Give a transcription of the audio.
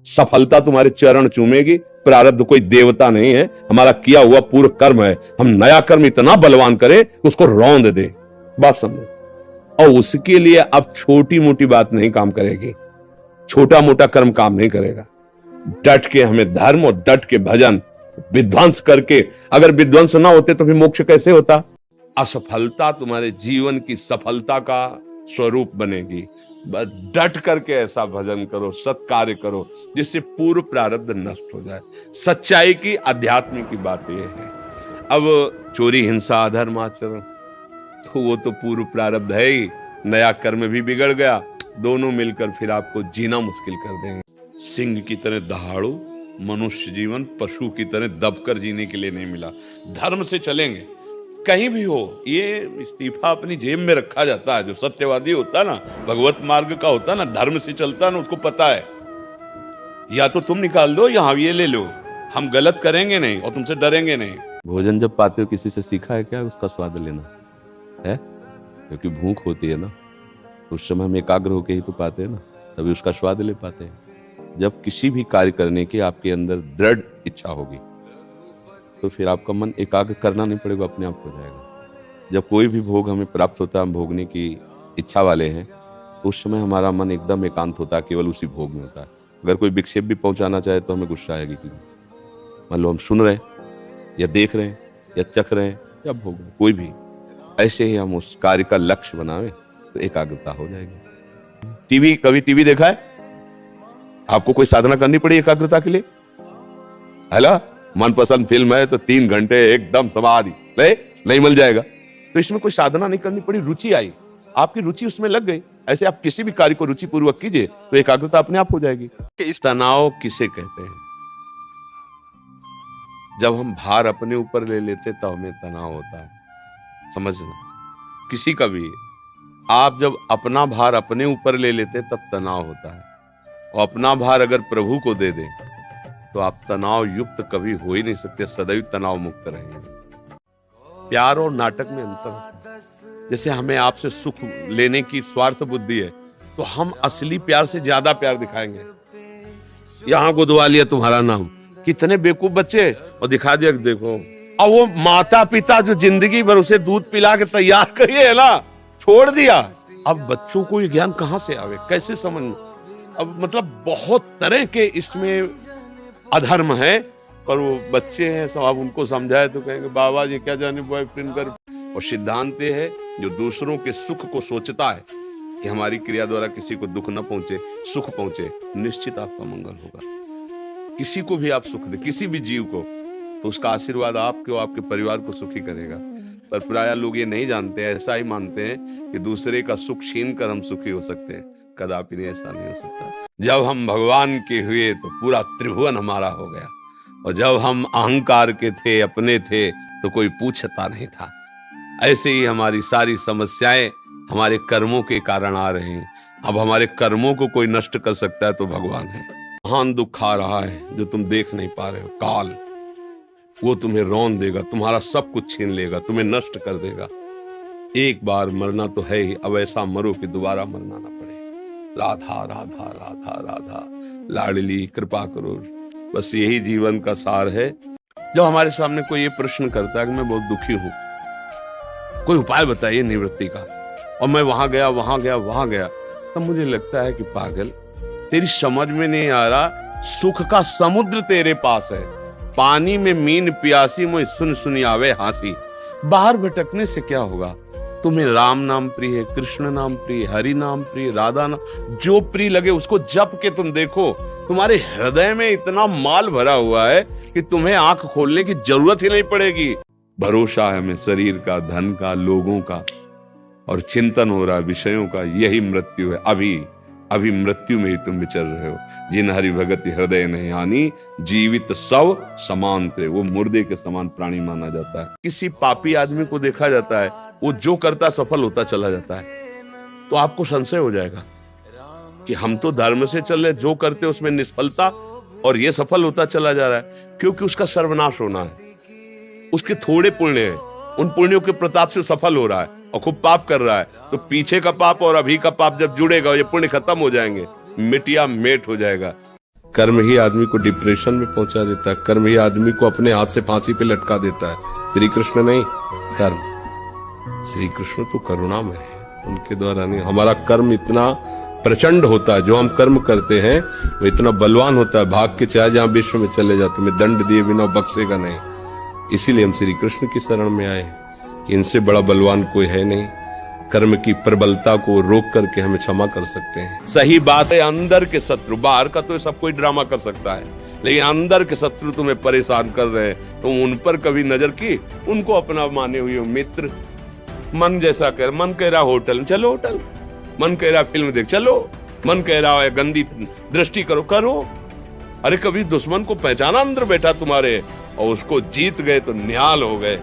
सफलता तुम्हारे चरण चूमेगी। प्रारब्ध कोई देवता नहीं है, हमारा किया हुआ पूर्व कर्म है। हम नया कर्म इतना बलवान करें कि उसको रौंद दे, बात समझे। और उसके लिए अब छोटी मोटी बात नहीं काम करेगी, छोटा मोटा कर्म काम नहीं करेगा। डट के हमें धर्म और डट के भजन विध्वंस करके, अगर विध्वंस ना होते तो फिर मोक्ष कैसे होता। असफलता तुम्हारे जीवन की सफलता का स्वरूप बनेगी। बस डट करके ऐसा भजन करो, सत्कार्य करो जिससे पूर्व प्रारब्ध नष्ट हो जाए। सच्चाई की, अध्यात्म की बात यह है। अब चोरी, हिंसा, अधर्म आचरण तो वो तो पूर्व प्रारब्ध है ही, नया कर्म भी बिगड़ गया, दोनों मिलकर फिर आपको जीना मुश्किल कर देंगे। सिंह की तरह दहाड़ो, मनुष्य जीवन पशु की तरह दबकर जीने के लिए नहीं मिला। धर्म से चलेंगे कहीं भी हो। ये इस्तीफा अपनी जेब में रखा जाता है। जो सत्यवादी होता है ना, भगवत मार्ग का होता है ना, धर्म से चलता है ना, उसको पता है या तो तुम निकाल दो या ये ले लो, हम गलत करेंगे नहीं और तुमसे डरेंगे नहीं। भोजन जब पाते हो किसी से सीखा है क्या उसका स्वाद लेना है? क्योंकि भूख होती है ना, उस समय हम एकाग्र होके ही तो पाते हैं ना, तभी उसका स्वाद ले पाते हैं। जब किसी भी कार्य करने की आपके अंदर दृढ़ इच्छा होगी तो फिर आपका मन एकाग्र करना नहीं पड़ेगा, अपने आप हो जाएगा। जब कोई भी भोग हमें प्राप्त होता है, हम भोगने की इच्छा वाले हैं, तो उस समय हमारा मन एकदम एकांत होता है, केवल उसी भोग में होता है। अगर कोई विक्षेप भी पहुंचाना चाहे तो हमें गुस्सा आएगी कि मान लो हम सुन रहे हैं या देख रहे हैं या चख रहे हैं या भोग रहे हैं, कोई भी ऐसे ही हम उस कार्य का लक्ष्य बनावे तो एकाग्रता हो जाएगी। टीवी, कभी टीवी देखा है? आपको कोई साधना करनी पड़ी एकाग्रता के लिए? है मनपसंद फिल्म है तो 3 घंटे एकदम समाधि नहीं मिल जाएगा। तो इसमें कोई साधना नहीं करनी पड़ी, रुचि आई, आपकी रुचि उसमें लग गई। ऐसे आप किसी भी कार्य को रुचि पूर्वक कीजिए तो एकाग्रता अपने आप हो जाएगी। इस तनाव किसे कहते हैं? जब हम भार अपने ऊपर ले लेते तब हमें तनाव होता है, समझना। किसी का भी, आप जब अपना भार अपने ऊपर ले लेते तब तनाव होता है, और अपना भार अगर प्रभु को दे दें तो आप तनाव युक्त कभी हो ही नहीं सकते, सदैव तनाव मुक्त रहेंगे। प्यार और नाटक में अंतर होता है। जैसे हमें आपसे सुख लेने की स्वार्थ बुद्धि है तो हम असली प्यार से ज्यादा प्यार दिखाएंगे। यहां गुदवा लिया तुम्हारा नाम, कितने बेवकूफ बच्चे, और दिखा दिया देखो। और वो माता पिता जो जिंदगी भर उसे दूध पिला के तैयार करिए है ना, छोड़ दिया। अब बच्चों को ये ज्ञान कहां से आवे, कैसे समझ में? अब मतलब बहुत तरह के इसमें अधर्म है, पर वो बच्चे हैं, सब आप उनको समझाए तो कहेंगे बाबा जी क्या जाने बॉयफ्रेंड कर। और सिद्धांत है जो दूसरों के सुख को सोचता है कि हमारी क्रिया द्वारा किसी को दुख न पहुंचे, सुख पहुंचे, निश्चित आपका मंगल होगा। किसी को भी आप सुख दे, किसी भी जीव को, तो उसका आशीर्वाद आपके और आपके परिवार को सुखी करेगा। पर प्रायः लोग ये नहीं जानते, ऐसा ही मानते हैं कि दूसरे का सुख छीन कर हम सुखी हो सकते हैं। कदापि नहीं, ऐसा नहीं हो सकता। जब हम भगवान के हुए तो पूरा त्रिभुवन हमारा हो गया, और जब हम अहंकार के थे, अपने थे, तो कोई पूछता नहीं था। ऐसे ही हमारी सारी समस्याएं हमारे कर्मों के कारण आ रहे हैं। अब हमारे कर्मों को कोई नष्ट कर सकता है तो भगवान है। महान दुख आ रहा है जो तुम देख नहीं पा रहे हो, काल, वो तुम्हें रौंद देगा, तुम्हारा सब कुछ छीन लेगा, तुम्हें नष्ट कर देगा। एक बार मरना तो है ही, अब ऐसा मरो कि दोबारा मरना ना पड़े। राधा राधा राधा राधा, लाडली कृपा करो। बस यही जीवन का सार है। जब हमारे सामने कोई ये प्रश्न करता है कि मैं बहुत दुखी हूं, कोई उपाय बताइए निवृत्ति का, और मैं वहां गया वहां गया वहां गया, तब मुझे लगता है कि पागल, तेरी समझ में नहीं आ रहा, सुख का समुद्र तेरे पास है। पानी में मीन प्यासी, मुझे सुन सुनी आवे हांसी। बाहर भटकने से क्या होगा? तुम्हें राम नाम प्रिय है, कृष्ण नाम प्रिय, हरि नाम प्रिय, राधा नाम, जो प्रिय लगे उसको जप के तुम देखो। तुम्हारे हृदय में इतना माल भरा हुआ है कि तुम्हें आंख खोलने की जरूरत ही नहीं पड़ेगी। भरोसा है हमें शरीर का, धन का, लोगों का, और चिंतन हो रहा है विषयों का। यही मृत्यु है। अभी मृत्यु में ही तुम विचर रहे हो। जिन हरि भगत हृदय नहीं हानि, जीवित सब समान थे। वो मुर्दे के समान प्राणी माना जाता है। किसी पापी आदमी को देखा जाता है, वो जो करता सफल होता चला जाता है, तो आपको संशय हो जाएगा कि हम तो धर्म से चल रहे, जो करते उसमें निष्फलता, और ये सफल होता चला जा रहा है। क्योंकि उसका सर्वनाश होना है। उसके थोड़े पुण्य हैं, उन पुण्यों के प्रताप से सफल हो रहा है और खूब पाप कर रहा है। तो पीछे का पाप और अभी का पाप जब जुड़ेगा, ये पुण्य खत्म हो जाएंगे, मिटिया मेट हो जाएगा। कर्म ही आदमी को डिप्रेशन में पहुंचा देता है, कर्म ही आदमी को अपने हाथ से फांसी पे लटका देता है। श्री कृष्ण नहीं, कर्म। श्री कृष्ण तो करुणामय है, उनके द्वारा नहीं। हमारा कर्म इतना प्रचंड होता है, जो हम कर्म करते हैं वो इतना बलवान होता है, भाग के चाहे जहां विश्व में चले जाते, मैं दंड दिए बिना बख्शेगा नहीं। इसीलिए हम श्री कृष्ण की शरण में आए कि इनसे बड़ा बलवान कोई है नहीं, कर्म की प्रबलता को रोक करके हमें क्षमा कर सकते हैं। सही बात है, अंदर के शत्रु, बाहर का तो सब कोई ड्रामा कर सकता है, लेकिन अंदर के शत्रु तुम्हें परेशान कर रहे हैं, तुम उन पर कभी नजर की? उनको अपना माने हुए मित्र, मन जैसा कर, मन कह रहा होटल चलो होटल, मन कह रहा फिल्म देख चलो, मन कह रहा है गंदी दृष्टि करो करो। अरे कभी दुश्मन को पहचाना अंदर बैठा तुम्हारे, और उसको जीत गए तो निहाल हो गए।